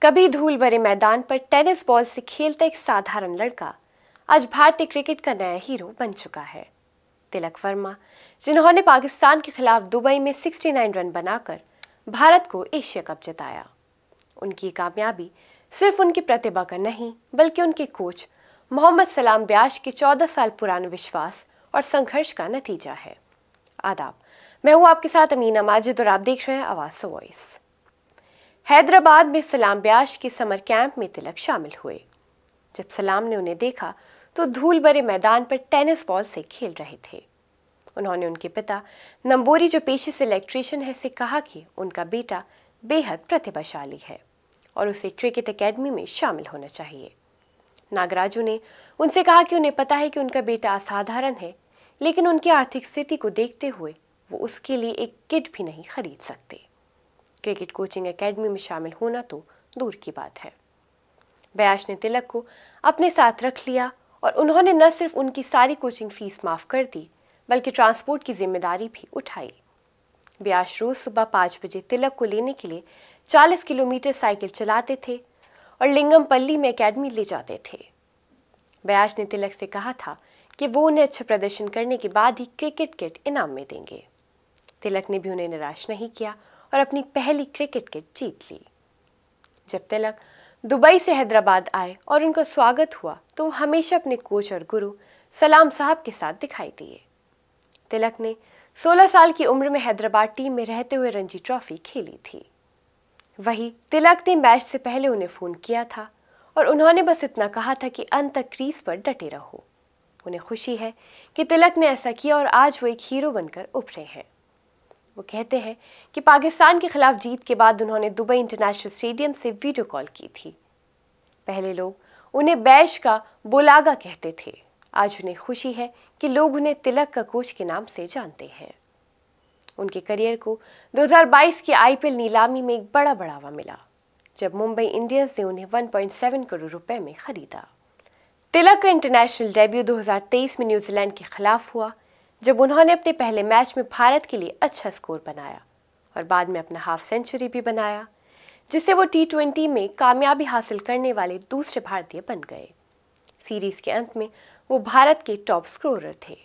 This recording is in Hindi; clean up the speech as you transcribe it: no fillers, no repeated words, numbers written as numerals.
कभी धूल भरे मैदान पर टेनिस बॉल से खेलता एक साधारण लड़का आज भारतीय क्रिकेट का नया हीरो बन चुका है। तिलक वर्मा, जिन्होंने पाकिस्तान के खिलाफ दुबई में 69 रन बनाकर भारत को एशिया कप जिताया। उनकी कामयाबी सिर्फ उनकी प्रतिभा का नहीं बल्कि उनके कोच मोहम्मद सलाम ब्याश के 14 साल पुराने विश्वास और संघर्ष का नतीजा है। आदाब, मैं हूँ आपके साथ अमीना माजिद और आप देख रहे हैं आवाज़ वॉइस। हैदराबाद में सलाम ब्याश के समर कैंप में तिलक शामिल हुए। जब सलाम ने उन्हें देखा तो धूल भरे मैदान पर टेनिस बॉल से खेल रहे थे। उन्होंने उनके पिता नंबोरी, जो पेशे से इलेक्ट्रीशियन है, से कहा कि उनका बेटा बेहद प्रतिभाशाली है और उसे क्रिकेट एकेडमी में शामिल होना चाहिए। नागराजू ने उनसे कहा कि उन्हें पता है कि उनका बेटा असाधारण है, लेकिन उनकी आर्थिक स्थिति को देखते हुए वो उसके लिए एक किट भी नहीं खरीद सकते। क्रिकेट कोचिंग एकेडमी में शामिल होना तो दूर की बात है। ब्याश ने तिलक को अपने साथ रख लिया और उन्होंने न सिर्फ उनकी सारी कोचिंग फीस माफ़ कर दी बल्कि ट्रांसपोर्ट की जिम्मेदारी भी उठाई। ब्याश रोज़ सुबह 5 बजे तिलक को लेने के लिए 40 किलोमीटर साइकिल चलाते थे और लिंगमपल्ली में एकेडमी ले जाते थे। ब्याश ने तिलक से कहा था कि वो उन्हें अच्छा प्रदर्शन करने के बाद ही क्रिकेट किट इनाम में देंगे। तिलक ने भी उन्हें निराश नहीं किया और अपनी पहली क्रिकेट किट जीत ली। जब तिलक दुबई से हैदराबाद आए और उनका स्वागत हुआ तो वो हमेशा अपने कोच और गुरु सलाम साहब के साथ दिखाई दिए। तिलक ने 16 साल की उम्र में हैदराबाद टीम में रहते हुए रणजी ट्रॉफी खेली थी। वहीं तिलक ने मैच से पहले उन्हें फ़ोन किया था और उन्होंने बस इतना कहा था कि अंत तक क्रीज पर डटे रहो। उन्हें खुशी है कि तिलक ने ऐसा किया और आज वो एक हीरो बनकर उभरे हैं। वो कहते हैं कि पाकिस्तान के खिलाफ जीत के बाद उन्होंने दुबई इंटरनेशनल स्टेडियम से वीडियो कॉल की थी। पहले लोग उन्हें बैश का बोलागा कहते थे। आज उन्हें खुशी है कि लोग उन्हें तिलक का कोच के नाम से जानते हैं। उनके करियर को 2022 की आईपीएल नीलामी में एक बड़ा बढ़ावा मिला, जब मुंबई इंडियंस ने उन्हें 1.7 करोड़ रुपए में खरीदा। तिलक का इंटरनेशनल डेब्यू 2023 में न्यूजीलैंड के खिलाफ हुआ, जब उन्होंने अपने पहले मैच में भारत के लिए अच्छा स्कोर बनाया और बाद में अपना हाफ सेंचुरी भी बनाया, जिससे वो T20 में कामयाबी हासिल करने वाले दूसरे भारतीय बन गए। सीरीज के अंत में वो भारत के टॉप स्कोरर थे।